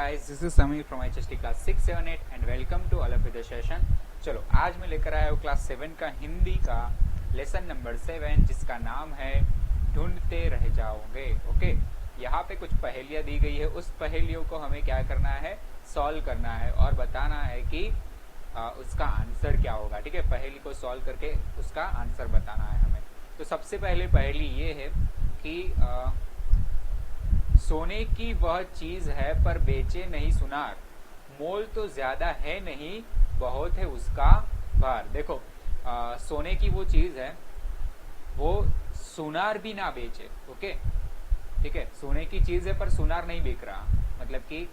guys, this is Samir from HST class 678 and welcome to all of you the session। चलो आज मैं लेकर आया हूँ क्लास 7 का हिंदी का लेसन नंबर 7 जिसका नाम है ढूंढते रह जाओगे। ओके, यहाँ पे कुछ पहेलियाँ दी गई है, उस पहेलियों को हमें क्या करना है, सॉल्व करना है और बताना है कि उसका आंसर क्या होगा। ठीक है, पहेली को सॉल्व करके उसका आंसर बताना है हमें। तो सबसे पहले पहेली ये है कि सोने की वह चीज है पर बेचे नहीं सुनार, मोल तो ज्यादा है नहीं बहुत है उसका भार। देखो सोने की वो चीज है, वो सुनार भी ना बेचे। ओके, ठीक है, सोने की चीज है पर सुनार नहीं बिक रहा, मतलब कि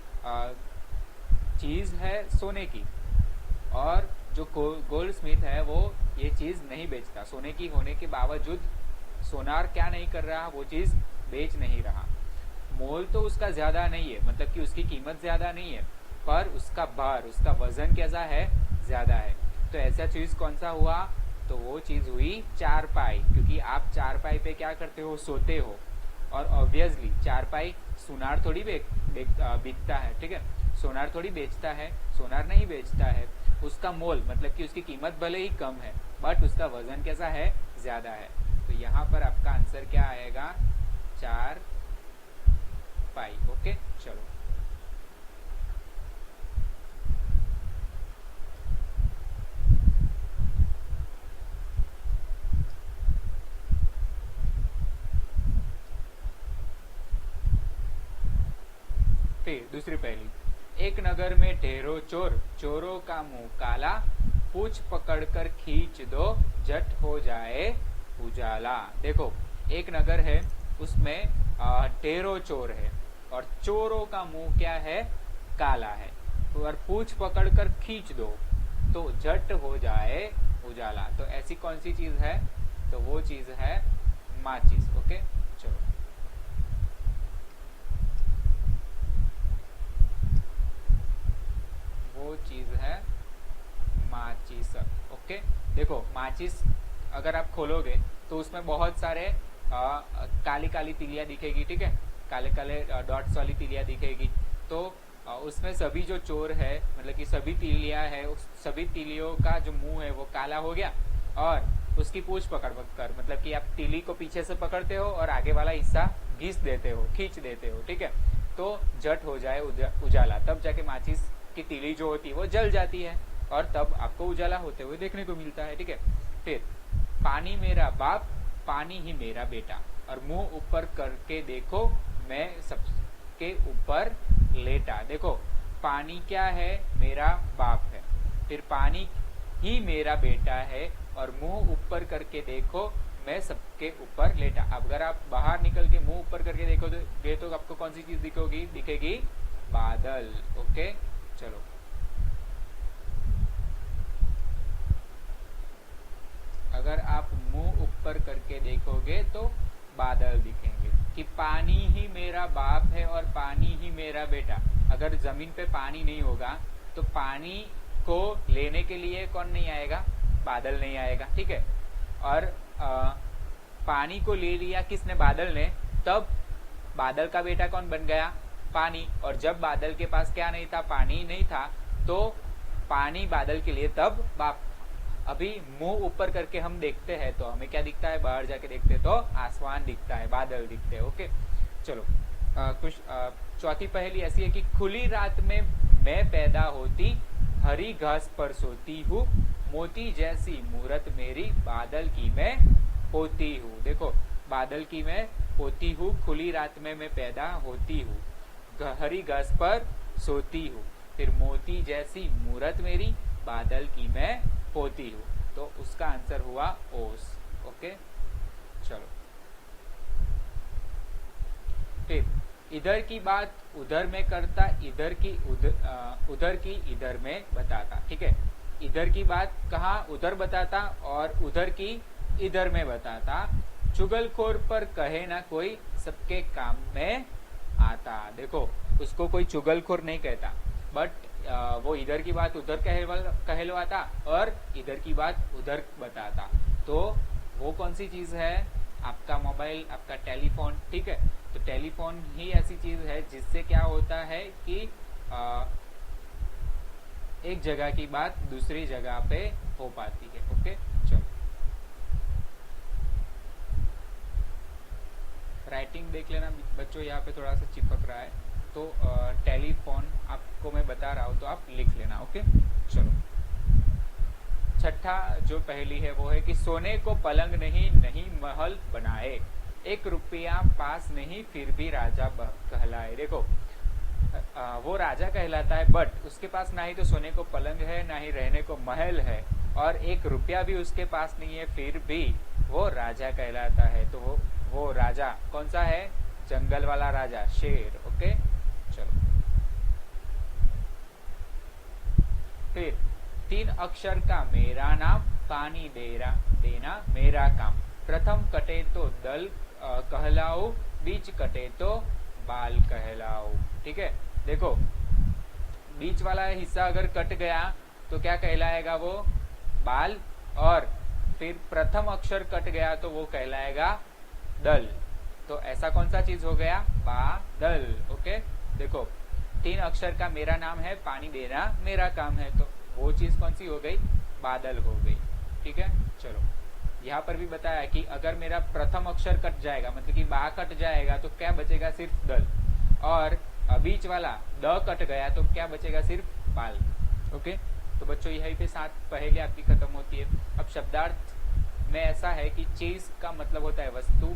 चीज है सोने की और जो गोल्ड स्मिथ है वो ये चीज नहीं बेचता। सोने की होने के बावजूद सोनार क्या नहीं कर रहा, वो चीज बेच नहीं रहा। मोल तो उसका ज्यादा नहीं है, मतलब कि उसकी कीमत ज्यादा नहीं है, पर उसका भार, उसका वजन कैसा है, ज्यादा है। तो ऐसा चीज कौन सा हुआ, तो वो चीज हुई चारपाई, क्योंकि आप चारपाई पे क्या करते हो, सोते हो। और ऑब्वियसली चारपाई सुनार थोड़ी बिकता है, ठीक है, सोनार थोड़ी बेचता है, सोनार नहीं बेचता है। उसका मोल मतलब कि उसकी कीमत भले ही कम है बट उसका वजन कैसा है, ज्यादा है। तो यहाँ पर आपका आंसर क्या आएगा, चार पाई। ओके, चलो फिर दूसरी पहेली। एक नगर में ढेरों चोर, चोरों का मुंह काला, पूछ पकड़कर खींच दो झट हो जाए उजाला। देखो एक नगर है, उसमें ढेरों चोर है और चोरों का मुंह क्या है, काला है। और पूछ पकड़कर खींच दो तो झट हो जाए उजाला। तो ऐसी कौन सी चीज है, तो वो चीज है माचिस। ओके, चलो वो चीज है माचिस। ओके, देखो माचिस अगर आप खोलोगे तो उसमें बहुत सारे काली काली तिलियां दिखेगी, ठीक है, काले काले डॉट्स वाली तिलियां दिखेगी। तो उसमें सभी जो चोर है, मतलब कि सभी तिलियां है, उस सभी तिलियों का जो मुंह है वो काला हो गया और उसकी पूंछ पकड़ कर, मतलब कि आप तिली को पीछे से पकड़ते हो और आगे वाला हिस्सा घिस देते हो, खींच देते हो, ठीक है, तो झट हो जाए उजाला। तब जाके माचिस की तिली जो होती है वो जल जाती है और तब आपको उजाला होते हुए देखने को मिलता है। ठीक है, फिर पानी मेरा बाप, पानी ही मेरा बेटा, और मुंह ऊपर करके देखो मैं सबके ऊपर लेटा। देखो पानी क्या है, मेरा बाप है, फिर पानी ही मेरा बेटा है और मुंह ऊपर करके देखो मैं सबके ऊपर लेटा। अब अगर आप बाहर निकल के मुंह ऊपर करके देखोगे तो आपको कौन सी चीज दिखेगी, बादल। ओके, चलो अगर आप मुंह ऊपर करके देखोगे तो बादल दिखेंगे कि पानी ही मेरा बाप है और पानी ही मेरा बेटा। अगर जमीन पे पानी नहीं होगा तो पानी को लेने के लिए कौन नहीं आएगा, बादल नहीं आएगा, ठीक है। और पानी को ले लिया किसने, बादल ने, तब बादल का बेटा कौन बन गया, पानी। और जब बादल के पास क्या नहीं था, पानी नहीं था, तो पानी बादल के लिए तब बाप। अभी मुंह ऊपर करके हम देखते हैं तो हमें क्या दिखता है, बाहर जाके देखते तो आसमान दिखता है, बादल दिखते हैं। ओके, चलो कुछ चौथी पहेली ऐसी है कि खुली रात में मैं पैदा होती, हरी घास पर सोती हूँ, मोती जैसी मूरत मेरी, बादल की मैं पोती हूँ। देखो बादल की मैं पोती हूँ, खुली रात में मैं पैदा होती हूँ, हरी घास पर सोती हूँ, फिर मोती जैसी मूरत मेरी, बादल की मैं पोती हूँ। तो उसका आंसर हुआ ओस। ओके, चलो फिर इधर की बात उधर में करता, उधर की इधर में बताता। ठीक है, इधर की बात कहाँ, उधर बताता, और उधर की इधर में बताता, चुगलखोर पर कहे ना कोई, सबके काम में आता। देखो उसको कोई चुगलखोर नहीं कहता, बट वो इधर की बात उधर कहलवाता और इधर की बात उधर बताता। तो वो कौन सी चीज है, आपका मोबाइल, आपका टेलीफोन, ठीक है। तो टेलीफोन ही ऐसी चीज है जिससे क्या होता है कि एक जगह की बात दूसरी जगह पे हो पाती है। ओके, चलो राइटिंग देख लेना बच्चों, यहाँ पे थोड़ा सा चिपक रहा है, तो टेलीफोन आपको मैं बता रहा हूँ तो आप लिख लेना। ओके, चलो छठा जो पहली है वो है कि सोने को पलंग नहीं नहीं महल बनाए, 1 रुपया पास नहीं फिर भी राजा कहलाए। देखो वो राजा कहलाता है, बट उसके पास ना ही तो सोने को पलंग है, ना ही रहने को महल है, और 1 रुपया भी उसके पास नहीं है, फिर भी वो राजा कहलाता है। तो वो राजा कौन सा है? जंगल वाला राजा, शेर। ओके, चलो फिर 3 अक्षर का मेरा नाम, पानी देना मेरा काम, प्रथम कटे तो दल कहलाओ, बीच कटे तो बाल कहलाओ। ठीक है, देखो बीच वाला हिस्सा अगर कट गया तो क्या कहलाएगा? वो बाल, और फिर प्रथम अक्षर कट गया तो वो कहलाएगा दल। तो ऐसा कौन सा चीज हो गया? बादल। ओके, देखो 3 अक्षर का मेरा नाम है, पानी देना मेरा काम है, तो वो चीज कौन सी हो गई? बादल हो गई। ठीक है, चलो यहाँ पर भी बताया कि अगर मेरा प्रथम अक्षर कट जाएगा, मतलब कि बा कट जाएगा, तो क्या बचेगा? सिर्फ दल, और बीच वाला द कट गया तो क्या बचेगा? सिर्फ बाल। ओके, तो बच्चों यही पे 7 पहेली आपकी खत्म होती है। अब शब्दार्थ में ऐसा है कि चीज का मतलब होता है वस्तु,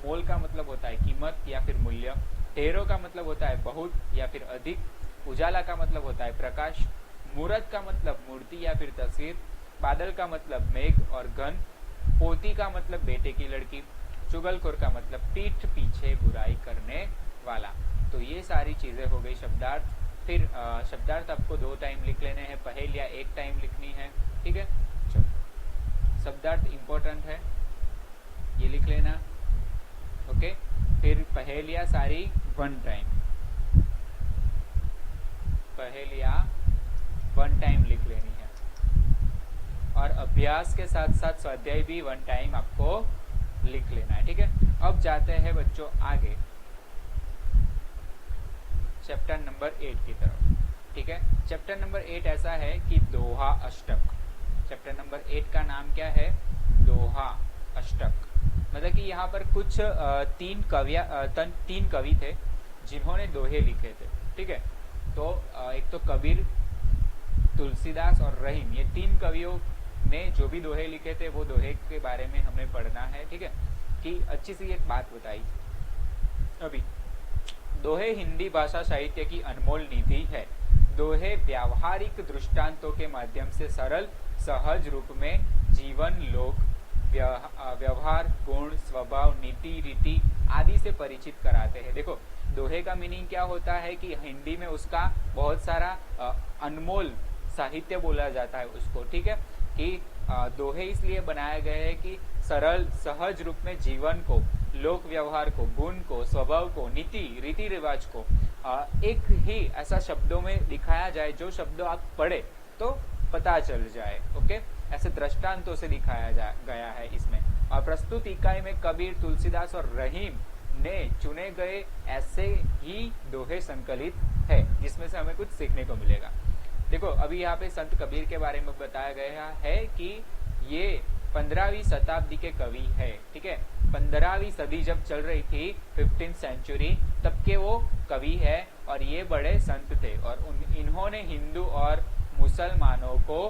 मोल का मतलब होता है कीमत या फिर मूल्य, ढेरों का मतलब होता है बहुत या फिर अधिक, उजाला का मतलब होता है प्रकाश, मूर्त का मतलब मूर्ति या फिर तस्वीर, बादल का मतलब मेघ और घन, पोती का मतलब बेटे की लड़की, चुगलखोर का मतलब पीठ पीछे बुराई करने वाला। तो ये सारी चीजें हो गई शब्दार्थ। फिर शब्दार्थ आपको 2 टाइम लिख लेने हैं, पहेलियां 1 टाइम लिखनी है। ठीक है, चलो शब्दार्थ इंपॉर्टेंट है, ये लिख लेना। ओके, फिर पहेलियां सारी 1 टाइम, पहेलियां 1 टाइम लिख लेनी है, और अभ्यास के साथ साथ स्वाध्याय भी 1 टाइम आपको लिख लेना है। ठीक है, अब जाते हैं बच्चों आगे चैप्टर नंबर 8 की तरफ। ठीक है, चैप्टर नंबर 8 ऐसा है कि दोहा अष्टक। चैप्टर नंबर 8 का नाम क्या है? दोहा अष्टक। मतलब कि यहाँ पर कुछ 3 कवि थे जिन्होंने दोहे लिखे थे। ठीक है, तो एक तो कबीर, तुलसीदास और रहीम, ये 3 कवियों ने जो भी दोहे लिखे थे वो दोहे के बारे में हमें पढ़ना है। ठीक है, कि अच्छी सी एक बात बताई अभी, दोहे हिंदी भाषा साहित्य की अनमोल निधि है। दोहे व्यावहारिक दृष्टांतों के माध्यम से सरल सहज रूप में जीवन, लोक व्यवहार, गुण, स्वभाव, नीति, रीति आदि से परिचित कराते हैं। देखो दोहे का मीनिंग क्या होता है कि हिंदी में उसका बहुत सारा अनमोल साहित्य बोला जाता है उसको। ठीक है, कि दोहे इसलिए बनाए गए हैं कि सरल सहज रूप में जीवन को, लोक व्यवहार को, गुण को, स्वभाव को, नीति रीति रिवाज को एक ही ऐसा शब्दों में दिखाया जाए जो शब्दों आप पढ़े तो पता चल जाए। ओके, ऐसे दृष्टांतों से दिखाया गया है इसमें। और प्रस्तुत इकाई में कबीर, तुलसीदास और रहीम ने चुने गए ऐसे ही दोहे संकलित है जिसमें से हमें कुछ सीखने को मिलेगा। देखो अभी यहाँ पे संत कबीर के बारे में बताया गया है कि ये 15वीं शताब्दी के कवि है। ठीक है, 15वीं सदी जब चल रही थी, 15th सेंचुरी, तब के वो कवि है और ये बड़े संत थे। और इन्होंने हिंदू और मुसलमानों को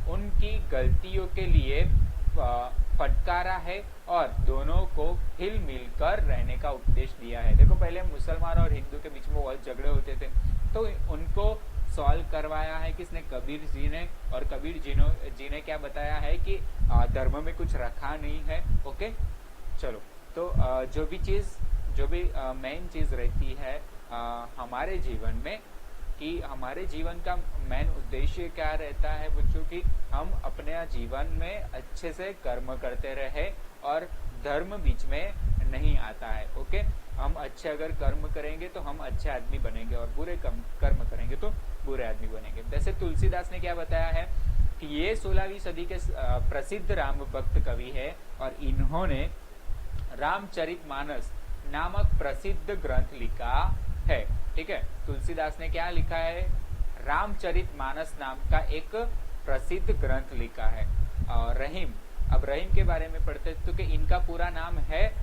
उनकी गलतियों के लिए फटकारा है और दोनों को हिल मिल कर रहने का उपदेश दिया है। देखो पहले मुसलमान और हिंदू के बीच में बहुत झगड़े होते थे, तो उनको सॉल्व करवाया है किसने? कबीर जी ने। और कबीर जी ने क्या बताया है कि धर्म में कुछ रखा नहीं है। ओके, चलो तो जो भी मेन चीज रहती है हमारे जीवन में, कि हमारे जीवन का मेन उद्देश्य क्या रहता है बच्चों, कि हम अपने जीवन में अच्छे से कर्म करते रहे और धर्म बीच में नहीं आता है। ओके, हम अच्छे अगर कर्म करेंगे तो हम अच्छे आदमी बनेंगे और बुरे कर्म करेंगे तो बुरे आदमी बनेंगे। जैसे तुलसीदास ने क्या बताया है कि ये 16वीं सदी के प्रसिद्ध राम भक्त कवि है और इन्होंने रामचरितमानस नामक प्रसिद्ध ग्रंथ लिखा है। ठीक है। तुलसीदास ने क्या लिखा है, रामचरितमानस नाम का एक प्रसिद्ध ग्रंथ लिखा है। और रहीम, अब रहीम के बारे में पढ़ते तो कि इनका पूरा नाम है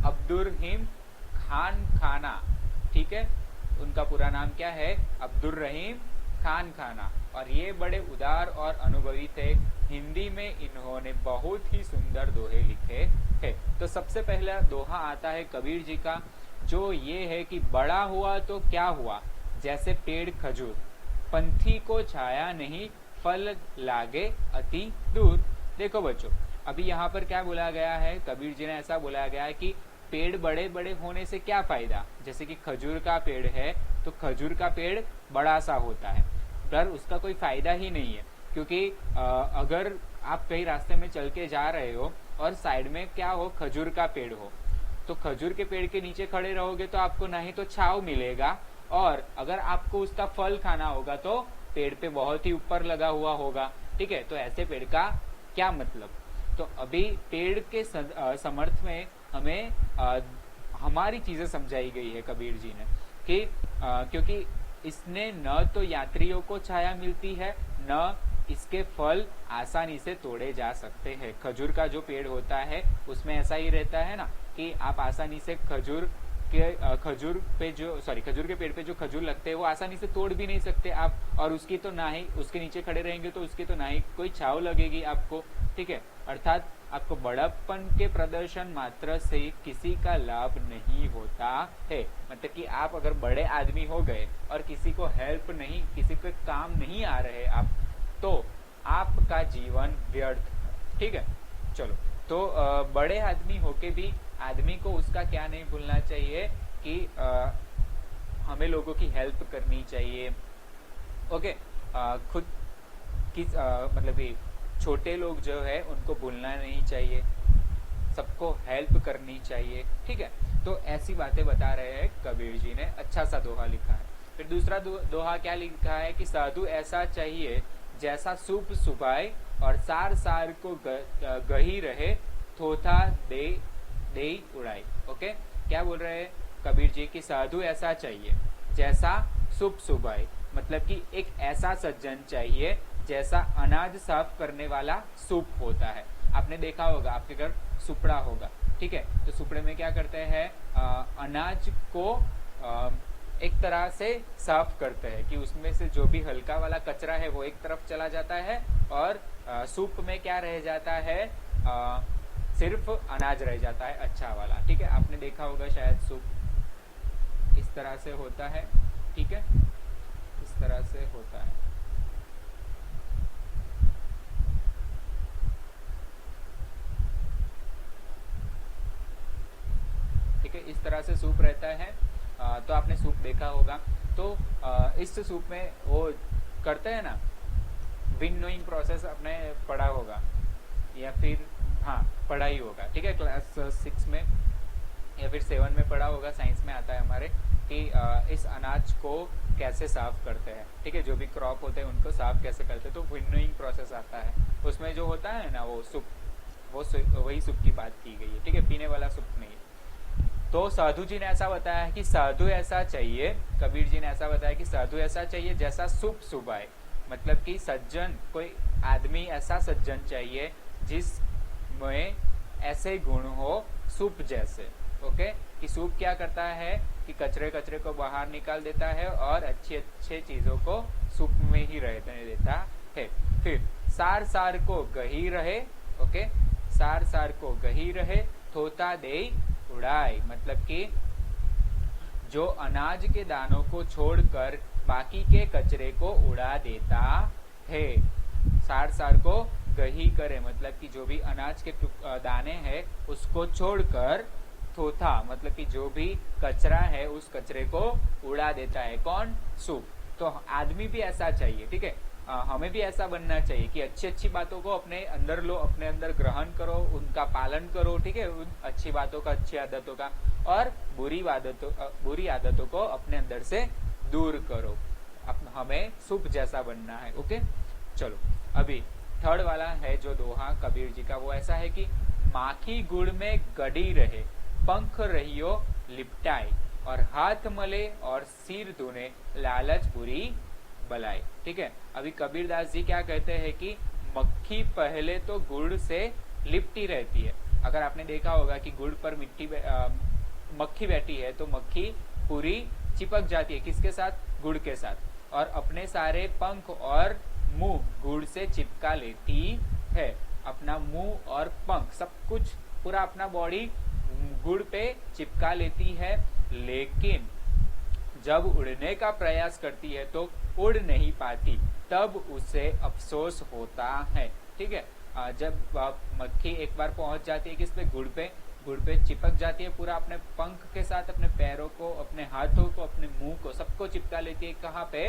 अब्दुर्रहीम खान खाना, ठीक है। उनका पूरा नाम क्या है, अब्दुर्रहीम खान खाना। और ये बड़े उदार और अनुभवी थे। हिंदी में इन्होंने बहुत ही सुंदर दोहे लिखे हैं। तो सबसे पहला दोहा आता है कबीर जी का, जो ये है कि बड़ा हुआ तो क्या हुआ, जैसे पेड़ खजूर, पंथी को छाया नहीं, फल लागे अति दूर। देखो बच्चों, अभी यहाँ पर क्या बोला गया है, कबीर जी ने ऐसा बोला गया है कि पेड़ बड़े बड़े होने से क्या फायदा, जैसे कि खजूर का पेड़ है तो खजूर का पेड़ बड़ा सा होता है, पर उसका कोई फायदा ही नहीं है। क्योंकि अगर आप कहीं रास्ते में चल के जा रहे हो और साइड में क्या हो, खजूर का पेड़ हो, तो खजूर के पेड़ के नीचे खड़े रहोगे तो आपको ना ही तो छांव मिलेगा, और अगर आपको उसका फल खाना होगा तो पेड़ पे बहुत ही ऊपर लगा हुआ होगा, ठीक है। तो ऐसे पेड़ का क्या मतलब। तो अभी पेड़ के समर्थ में हमें हमारी चीजें समझाई गई है कबीर जी ने कि क्योंकि इसने न तो यात्रियों को छाया मिलती है, न इसके फल आसानी से तोड़े जा सकते हैं। खजूर का जो पेड़ होता है उसमें ऐसा ही रहता है ना कि आप आसानी से खजूर के पेड़ पे जो खजूर लगते हैं वो आसानी से तोड़ भी नहीं सकते आप, और उसकी तो ना ही, उसके नीचे खड़े रहेंगे तो उसकी तो ना ही कोई छाव लगेगी आपको, ठीक है। अर्थात आपको बड़प्पन के प्रदर्शन मात्र से किसी का लाभ नहीं होता है। मतलब कि आप अगर बड़े आदमी हो गए और किसी को हेल्प नहीं, किसी को काम नहीं आ रहे आप, तो आपका जीवन व्यर्थ है, ठीक है। चलो, तो बड़े आदमी होके भी आदमी को उसका क्या नहीं भूलना चाहिए कि हमें लोगों की हेल्प करनी चाहिए, ओके। खुद किस मतलब कि छोटे लोग जो है उनको भूलना नहीं चाहिए, सबको हेल्प करनी चाहिए, ठीक है। तो ऐसी बातें बता रहे हैं कबीर जी ने, अच्छा सा दोहा लिखा है। फिर दूसरा दोहा क्या लिखा है कि साधु ऐसा चाहिए जैसा सूप सुभाए और सार सार को गही रहे, थोथा दे उड़ाई। ओके, क्या बोल रहे हैं कबीर जी की साधु ऐसा चाहिए जैसा सूप सुभाए, मतलब कि एक ऐसा सज्जन चाहिए जैसा अनाज साफ करने वाला सूप होता है। आपने देखा होगा आपके घर सुपड़ा होगा, ठीक है। तो सुपड़े में क्या करते हैं, अनाज को एक तरह से साफ करते हैं कि उसमें से जो भी हल्का वाला कचरा है वो एक तरफ चला जाता है, और सूप में क्या रह जाता है, सिर्फ अनाज रह जाता है अच्छा वाला, ठीक है। आपने देखा होगा शायद सूप इस तरह से होता है, ठीक है, इस तरह से होता है। ठीक है, इस तरह से सूप रहता है। तो आपने सूप देखा होगा। तो इस सूप में वो करते हैं ना, विनोइंग प्रोसेस आपने पढ़ा होगा, या फिर हाँ पढ़ा ही होगा, ठीक है, क्लास 6 में या फिर 7 में पढ़ा होगा, साइंस में आता है हमारे कि इस अनाज को कैसे साफ करते हैं, ठीक है। जो भी क्रॉप होते हैं उनको साफ कैसे करते हैं, तो विनोइंग प्रोसेस आता है। उसमें जो होता है ना वो सूप, वही सूप की बात की गई है, ठीक है, पीने वाला सूप नहीं। तो साधु जी ने ऐसा बताया कि साधु ऐसा चाहिए, कबीर जी ने ऐसा बताया कि साधु ऐसा चाहिए जैसा सूप सुभाए, मतलब कि सज्जन, कोई आदमी ऐसा सज्जन चाहिए जिसमें ऐसे गुण हो सूप जैसे, ओके। कि सूप क्या करता है कि कचरे को बाहर निकाल देता है और अच्छे चीजों को सूप में ही रहने देता है। फिर सार सार को गही रहे, ओके, सार सार को गही रहे, थोता दे उड़ाई, मतलब कि जो अनाज के दानों को छोड़कर बाकी के कचरे को उड़ा देता है। सार सार को गही करे, मतलब कि जो भी अनाज के दाने हैं उसको छोड़कर, थोथा मतलब कि जो भी कचरा है उस कचरे को उड़ा देता है। कौन? सूप। तो आदमी भी ऐसा चाहिए, ठीक है, हमें भी ऐसा बनना चाहिए कि अच्छी बातों को अपने अंदर लो, अपने अंदर ग्रहण करो, उनका पालन करो, ठीक है, उन अच्छी बातों का, अच्छी आदतों का, और बुरी आदतों को अपने अंदर से दूर करो। हमें सूप जैसा बनना है, ओके। चलो, अभी थर्ड वाला है जो दोहा कबीर जी का, वो ऐसा है कि माखी गुड़ में गड़ी रहे, पंख रहियो लिपटाई, और हाथ मले और सिर धुने लालच बुरी बलाई। ठीक है, अभी कबीरदास जी क्या कहते हैं कि मक्खी पहले तो गुड़ से लिपटी रहती है। अगर आपने देखा होगा कि गुड़ पर मक्खी बैठी है तो मक्खी पूरी चिपक जाती है, किसके साथ? गुड़ के साथ, और अपने सारे पंख और मुंह गुड़ से चिपका लेती है। अपना मुंह और पंख सब कुछ पूरा अपना बॉडी गुड़ पे चिपका लेती है, लेकिन जब उड़ने का प्रयास करती है तो उड़ नहीं पाती, तब उसे अफसोस होता है। ठीक है, जब मक्खी एक बार पहुंच जाती है किस पे? गुड़ पे चिपक जाती है, पूरा अपने पंख के साथ अपने पैरों को, अपने हाथों को, अपने मुंह को, सबको चिपका लेती है। कहाँ पे?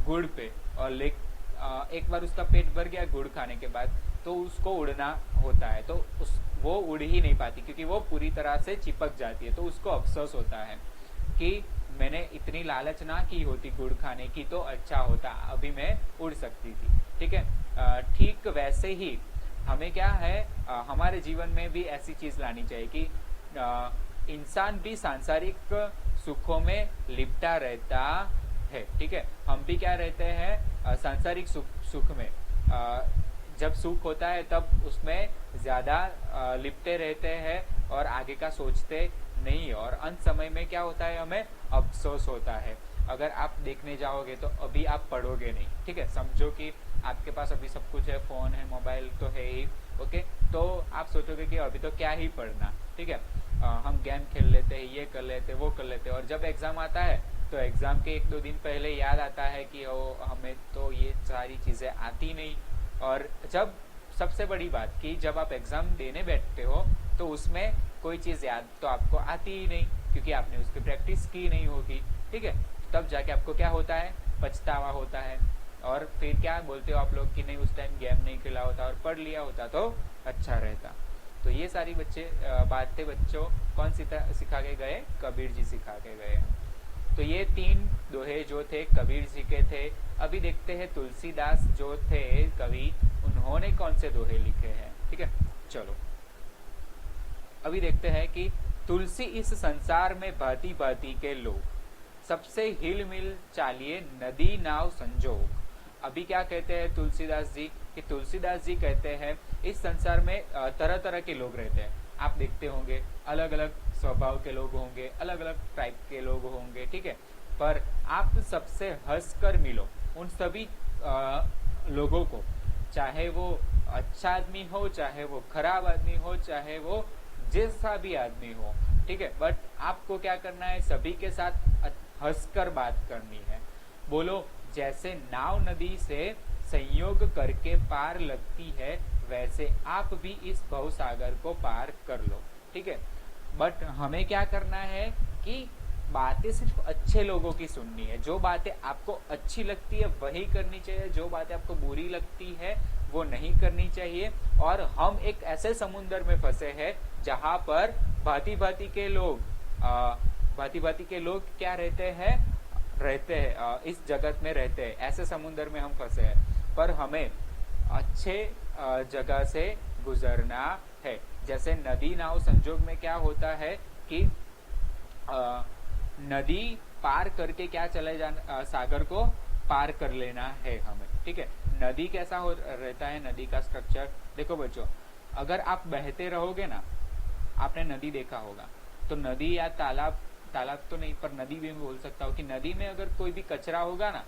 गुड़ पे। और एक बार उसका पेट भर गया गुड़ खाने के बाद, तो उसको उड़ना होता है, तो वो उड़ ही नहीं पाती क्योंकि वो पूरी तरह से चिपक जाती है। तो उसको अफसोस होता है कि मैंने इतनी लालच ना की होती गुड़ खाने की तो अच्छा होता, अभी मैं उड़ सकती थी। ठीक है, ठीक वैसे ही हमें क्या है, हमारे जीवन में भी ऐसी चीज लानी चाहिए कि इंसान भी सांसारिक सुखों में लिपटा रहता है। ठीक है, हम भी क्या रहते हैं, सांसारिक सुख में जब सुख होता है तब उसमें ज्यादा लिपटे रहते हैं और आगे का सोचते नहीं, और अंत समय में क्या होता है, हमें अफसोस होता है। अगर आप देखने जाओगे तो अभी आप पढ़ोगे नहीं। ठीक है, समझो कि आपके पास अभी सब कुछ है, फोन है, मोबाइल तो है ही, ओके, तो आप सोचोगे कि अभी तो क्या ही पढ़ना। ठीक है, हम गेम खेल लेते हैं, ये कर लेते, वो कर लेते, और जब एग्जाम आता है तो एग्जाम के 1-2 दिन पहले याद आता है कि हमें तो ये सारी चीजें आती नहीं। और जब सबसे बड़ी बात कि जब आप एग्जाम देने बैठते हो तो उसमें कोई चीज याद तो आपको आती ही नहीं क्योंकि आपने उसकी प्रैक्टिस की नहीं होगी। ठीक है, तब जाके आपको क्या होता है, पछतावा होता है, और फिर क्या बोलते हो आप लोग कि नहीं उस टाइम गेम नहीं खेला होता और पढ़ लिया होता तो अच्छा रहता। तो ये सारी बातें बच्चों कौन सिखा के गए? कबीर जी सिखा के गए। तो ये 3 दोहे जो थे कबीर जी के थे। अभी देखते हैं तुलसीदास जो थे कवि, उन्होंने कौन से दोहे लिखे हैं। ठीक है, चलो अभी देखते हैं कि तुलसी इस संसार में भांति भांति के लोग, सबसे हिल मिल चालिए नदी नाव संजोग। अभी क्या कहते हैं तुलसीदास जी कि तुलसीदास जी कहते हैं इस संसार में तरह तरह के लोग रहते हैं। आप देखते होंगे अलग अलग स्वभाव के लोग होंगे, अलग अलग टाइप के लोग होंगे। ठीक है, पर आप सबसे हंसकर मिलो उन सभी लोगों को, चाहे वो अच्छा आदमी हो, चाहे वो खराब आदमी हो, चाहे वो जैसा भी आदमी हो। ठीक है, बट आपको क्या करना है, सभी के साथ हंसकर बात करनी है। बोलो जैसे नाव नदी से संयोग करके पार लगती है, वैसे आप भी इस भवसागर को पार कर लो। ठीक है, बट हमें क्या करना है कि बातें सिर्फ अच्छे लोगों की सुननी है। जो बातें आपको अच्छी लगती है वही करनी चाहिए, जो बातें आपको बुरी लगती है वो नहीं करनी चाहिए। और हम एक ऐसे समुद्र में फंसे हैं जहां पर भांति भांति के लोग क्या रहते हैं, इस जगत में रहते हैं। ऐसे समुद्र में हम फंसे हैं, पर हमें अच्छे जगह से गुजरना है। जैसे नदी नाव संजोग में क्या होता है कि नदी पार करके क्या चले जाना, सागर को पार कर लेना है हमें। ठीक है, नदी कैसा रहता है, नदी का स्ट्रक्चर देखो बच्चों, अगर आप बहते रहोगे ना, आपने नदी देखा होगा, तो नदी या तालाब तो नहीं पर नदी भी मैं बोल सकता हूँ कि नदी में अगर कोई भी कचरा होगा ना,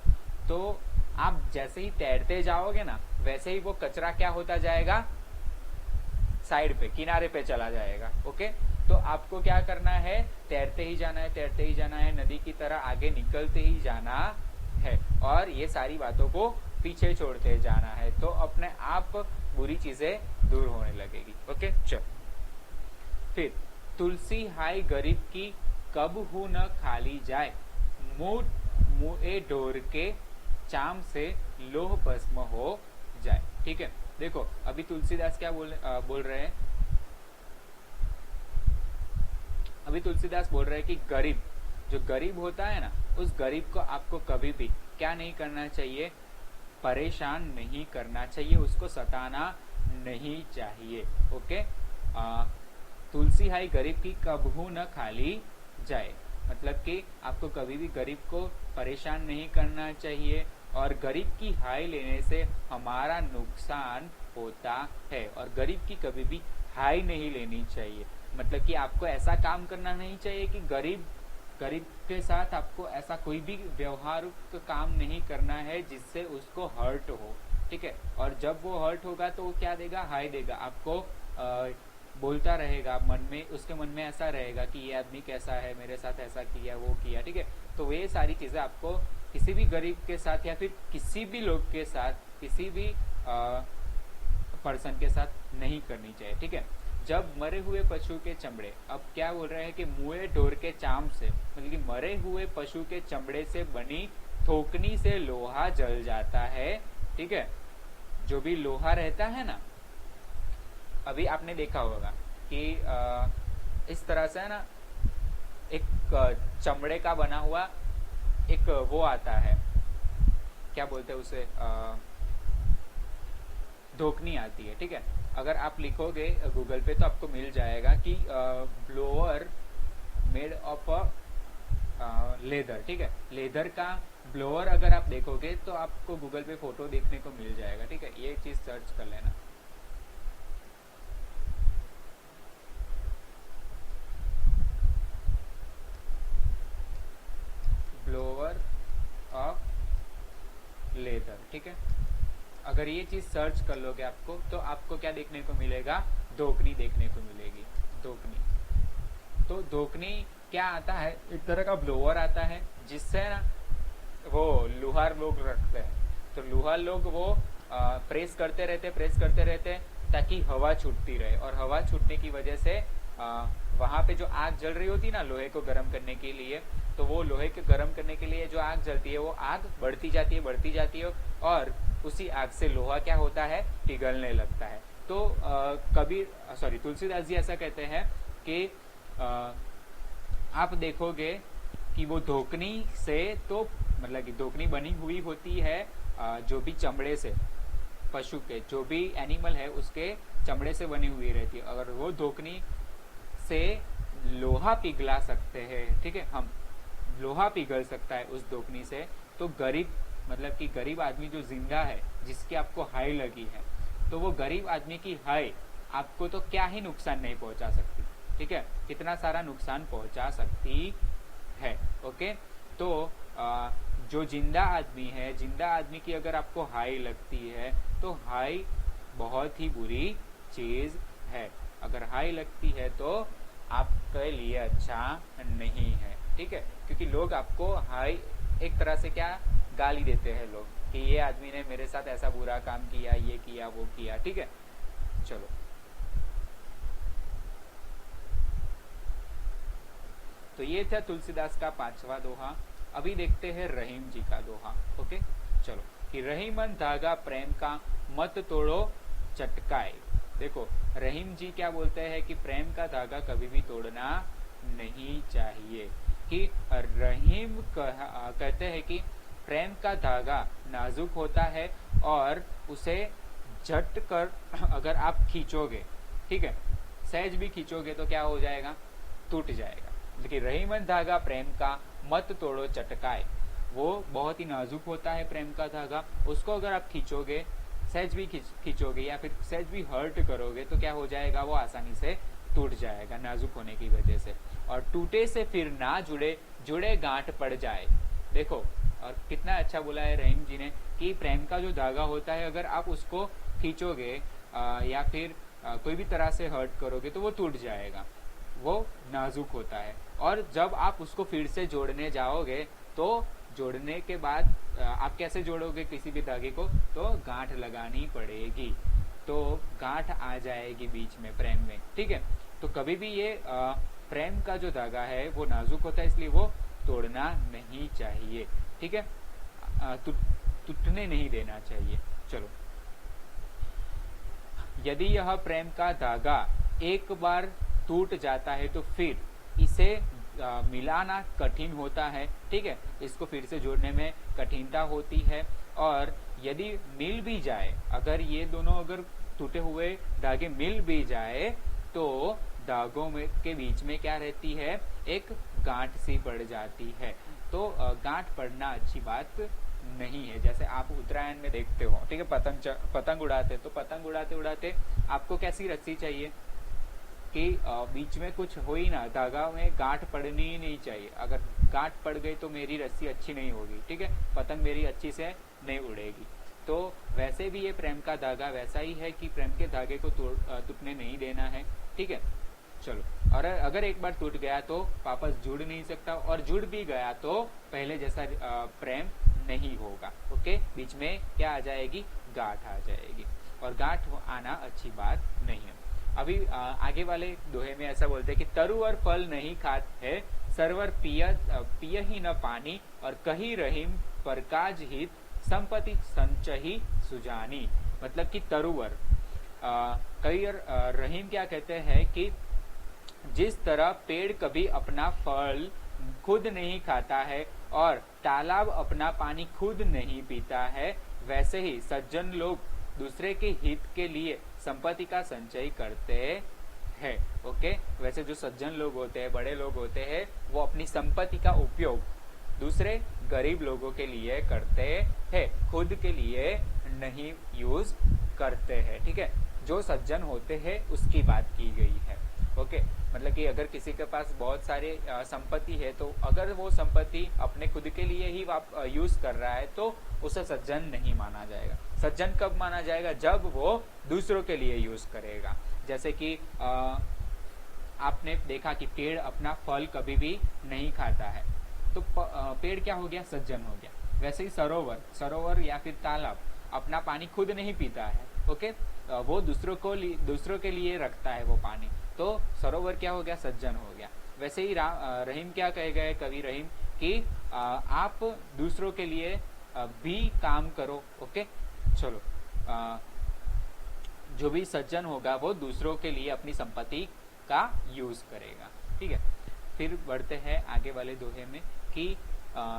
तो आप जैसे ही तैरते जाओगे ना, वैसे ही वो कचरा क्या होता जाएगा, साइड पे, किनारे पे चला जाएगा। ओके, तो आपको क्या करना है, तैरते ही जाना है, तैरते ही जाना है, नदी की तरह आगे निकलते ही जाना है, और ये सारी बातों को पीछे छोड़ते जाना है, तो अपने आप बुरी चीजें दूर होने लगेगी। ओके, चल फिर तुलसी हाय गरीब की कब हु न खाली जाए, मुँह ढोर के चाम से लोह भस्म हो जाए। ठीक है, देखो अभी तुलसीदास क्या बोल रहे हैं, अभी तुलसीदास बोल रहे हैं कि गरीब, जो गरीब होता है ना, उस गरीब को आपको कभी भी क्या नहीं करना चाहिए, परेशान नहीं करना चाहिए, उसको सताना नहीं चाहिए। ओके, तुलसी हाय गरीब की कबहू न खाली जाए, मतलब कि आपको कभी भी गरीब को परेशान नहीं करना चाहिए, और गरीब की हाय लेने से हमारा नुकसान होता है, और गरीब की कभी भी हाय नहीं लेनी चाहिए। मतलब कि आपको ऐसा काम करना नहीं चाहिए कि गरीब गरीब के साथ आपको ऐसा कोई भी व्यवहार काम नहीं करना है जिससे उसको हर्ट हो, ठीक है। और जब वो हर्ट होगा तो वो क्या देगा, हाय देगा आपको, बोलता रहेगा मन में, उसके मन में ऐसा रहेगा कि ये आदमी कैसा है, मेरे साथ ऐसा किया वो किया, ठीक है। तो ये सारी चीज़ें आपको किसी भी गरीब के साथ या फिर किसी भी लोग के साथ, किसी भी पर्सन के साथ नहीं करनी चाहिए, ठीक है। जब मरे हुए पशु के चमड़े, अब क्या बोल रहे हैं कि मुए ढोर के चाम से, मतलब कि मरे हुए पशु के चमड़े से बनी थोकनी से लोहा जल जाता है, ठीक है। जो भी लोहा रहता है ना, अभी आपने देखा होगा कि इस तरह से है ना, एक चमड़े का बना हुआ एक वो आता है, क्या बोलते हैं उसे, धोकनी आती है, ठीक है। अगर आप लिखोगे गूगल पे तो आपको मिल जाएगा कि blower made of a leather, ठीक है। लेदर का ब्लोअर अगर आप देखोगे तो आपको गूगल पे फोटो देखने को मिल जाएगा, ठीक है। ये चीज सर्च कर लेना। ब्लोअर ऑफ लेदर, ठीक है। अगर ये चीज सर्च कर लोगे आपको तो आपको क्या देखने को मिलेगा, धोकनी देखने को मिलेगी, धोकनी। तो धोकनी क्या आता है, एक तरह का ब्लोअर आता है जिससे ना वो लोहार लोग रखते हैं, तो लोहार लोग वो प्रेस करते रहते ताकि हवा छूटती रहे, और हवा छूटने की वजह से वहां पे जो आग जल रही होती ना लोहे को गर्म करने के लिए, तो वो लोहे को गर्म करने के लिए जो आग जलती है वो आग बढ़ती जाती है, और उसी आग से लोहा क्या होता है, पिघलने लगता है। तो तुलसीदास जी ऐसा कहते हैं कि आप देखोगे कि वो धोकनी से, तो मतलब कि धोकनी बनी हुई होती है जो भी चमड़े से, पशु के जो भी एनिमल है उसके चमड़े से बनी हुई रहती है। अगर वो धोकनी से लोहा पिघला सकते हैं, ठीक है, हम लोहा पिघल सकता है उस धोकनी से, तो गरीब, मतलब कि गरीब आदमी जो जिंदा है, जिसकी आपको हाय लगी है, तो वो गरीब आदमी की हाय आपको तो क्या ही नुकसान नहीं पहुंचा सकती, ठीक है। कितना सारा नुकसान पहुंचा सकती है, ओके। तो जो जिंदा आदमी है, जिंदा आदमी की अगर आपको हाय लगती है तो हाय बहुत ही बुरी चीज है। अगर हाय लगती है तो आपके लिए अच्छा नहीं है, ठीक है। क्योंकि लोग आपको हाय एक तरह से क्या गाली देते हैं लोग, कि ये आदमी ने मेरे साथ ऐसा बुरा काम किया, ये किया वो किया, ठीक है। चलो, तो ये था तुलसीदास का 5वां दोहा। अभी देखते हैं रहीम जी का दोहा, ओके। चलो, कि रहीमन धागा प्रेम का मत तोड़ो चटकाए। देखो, रहीम जी क्या बोलते हैं कि प्रेम का धागा कभी भी तोड़ना नहीं चाहिए। कि रहीम कहते हैं कि प्रेम का धागा नाजुक होता है, और उसे झट कर अगर आप खींचोगे, ठीक है, सहज भी खींचोगे तो क्या हो जाएगा, टूट जाएगा। लेकिन रहीमन धागा प्रेम का मत तोड़ो चटकाए, वो बहुत ही नाजुक होता है प्रेम का धागा, उसको अगर आप खींचोगे, सहज भी खींचोगे या फिर सहज भी हर्ट करोगे तो क्या हो जाएगा, वो आसानी से टूट जाएगा, नाजुक होने की वजह से। और टूटे से फिर ना जुड़े, जुड़े गांठ पड़ जाए। देखो, और कितना अच्छा बोला है रहीम जी ने कि प्रेम का जो धागा होता है, अगर आप उसको खींचोगे या फिर कोई भी तरह से हर्ट करोगे तो वो टूट जाएगा, वो नाजुक होता है। और जब आप उसको फिर से जोड़ने जाओगे तो जोड़ने के बाद आप कैसे जोड़ोगे किसी भी धागे को, तो गांठ लगानी पड़ेगी, तो गांठ आ जाएगी बीच में प्रेम में, ठीक है। तो कभी भी ये प्रेम का जो धागा है वो नाजुक होता है, इसलिए वो तोड़ना नहीं चाहिए, ठीक है, टूटने नहीं देना चाहिए। चलो, यदि यह प्रेम का धागा एक बार टूट जाता है तो फिर इसे मिलाना कठिन होता है, ठीक है, इसको फिर से जोड़ने में कठिनता होती है। और यदि मिल भी जाए, अगर ये दोनों अगर टूटे हुए धागे मिल भी जाए तो धागों में के बीच में क्या रहती है, एक गांठ सी पड़ जाती है। तो गांठ पड़ना अच्छी बात नहीं है। जैसे आप उत्तरायण में देखते हो, ठीक है, पतंग उड़ाते, तो पतंग उड़ाते उड़ाते आपको कैसी रस्सी चाहिए कि बीच में कुछ हो ही ना, धागा में गांठ पड़नी ही नहीं चाहिए। अगर गांठ पड़ गई तो मेरी रस्सी अच्छी नहीं होगी, ठीक है, पतंग मेरी अच्छी से नहीं उड़ेगी। तो वैसे भी ये प्रेम का धागा वैसा ही है कि प्रेम के धागे को टूटने नहीं देना है, ठीक है। चलो, और अगर एक बार टूट गया तो वापस जुड़ नहीं सकता, और जुड़ भी गया तो पहले जैसा प्रेम नहीं होगा। ओके, बीच में क्या आ जाएगी, गांठ आ जाएगी, और गांठ आना अच्छी बात नहीं है। अभी आगे वाले दोहे में ऐसा बोलते हैं कि तरुवर फल नहीं खात है, सरवर पिय ही न पानी, और कही रहीम परकाज हित, संपत्ति संचही सुजानी। मतलब कि तरुवर, कई रहीम क्या कहते हैं कि जिस तरह पेड़ कभी अपना फल खुद नहीं खाता है और तालाब अपना पानी खुद नहीं पीता है, वैसे ही सज्जन लोग दूसरे के हित के लिए संपत्ति का संचय करते हैं। ओके, वैसे जो सज्जन लोग होते हैं, बड़े लोग होते हैं, वो अपनी संपत्ति का उपयोग दूसरे गरीब लोगों के लिए करते हैं, खुद के लिए नहीं यूज करते हैं। ठीक है, जो सज्जन होते हैं उसकी बात की गई है। ओके, मतलब कि अगर किसी के पास बहुत सारे संपत्ति है, तो अगर वो संपत्ति अपने खुद के लिए ही यूज कर रहा है तो उसे सज्जन नहीं माना जाएगा। सज्जन कब माना जाएगा, जब वो दूसरों के लिए यूज करेगा। जैसे कि आपने देखा कि पेड़ अपना फल कभी भी नहीं खाता है, तो पेड़ क्या हो गया, सज्जन हो गया। वैसे ही सरोवर या फिर तालाब अपना पानी खुद नहीं पीता है। ओके, वो दूसरों के लिए रखता है वो पानी, तो सरोवर क्या हो गया, सज्जन हो गया। वैसे ही रहीम क्या कहे गए, कवि रहीम, कि आप दूसरों के लिए भी काम करो। ओके, चलो, जो भी सज्जन होगा वो दूसरों के लिए अपनी संपत्ति का यूज करेगा। ठीक है, फिर बढ़ते हैं आगे वाले दोहे में कि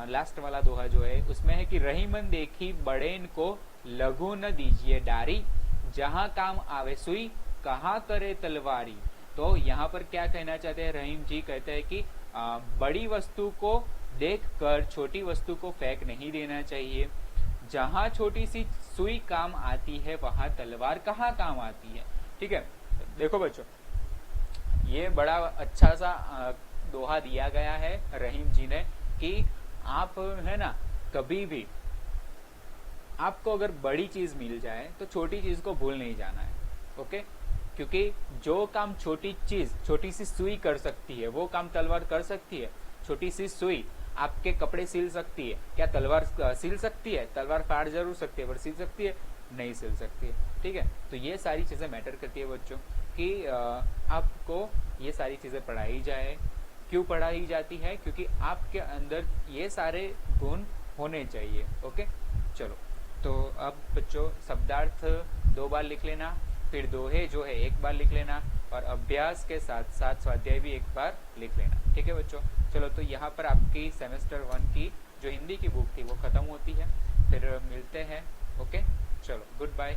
लास्ट वाला दोहा जो है उसमें है कि रहीमन देखी बड़ेन को लघु न दीजिए डारी, जहां काम आवे सुई कहाँ करे तलवारी। तो यहाँ पर क्या कहना चाहते हैं, रहीम जी कहते हैं कि बड़ी वस्तु को देखकर छोटी वस्तु को फेंक नहीं देना चाहिए। जहां छोटी सी सुई काम आती है वहां तलवार कहाँ काम आती है। ठीक है, देखो बच्चों, ये बड़ा अच्छा सा दोहा दिया गया है रहीम जी ने कि आप है ना, कभी भी आपको अगर बड़ी चीज मिल जाए तो छोटी चीज को भूल नहीं जाना है। ओके, क्योंकि जो काम छोटी चीज, छोटी सी सुई कर सकती है, वो काम तलवार कर सकती है। छोटी सी सुई आपके कपड़े सिल सकती है, क्या तलवार सिल सकती है? तलवार फाड़ जरूर सकती है, पर सिल सकती है? नहीं सिल सकती है। ठीक है, तो ये सारी चीजें मैटर करती है बच्चों कि आपको ये सारी चीजें पढ़ाई जाए। क्यों पढ़ाई जाती है? क्योंकि आपके अंदर ये सारे गुण होने चाहिए। ओके, चलो, तो अब बच्चों शब्दार्थ 2 बार लिख लेना, फिर दोहे जो है 1 बार लिख लेना, और अभ्यास के साथ साथ स्वाध्याय भी 1 बार लिख लेना। ठीक है बच्चों, चलो, तो यहाँ पर आपकी सेमेस्टर 1 की जो हिंदी की बुक थी वो खत्म होती है। फिर मिलते हैं। ओके, चलो, गुड बाय।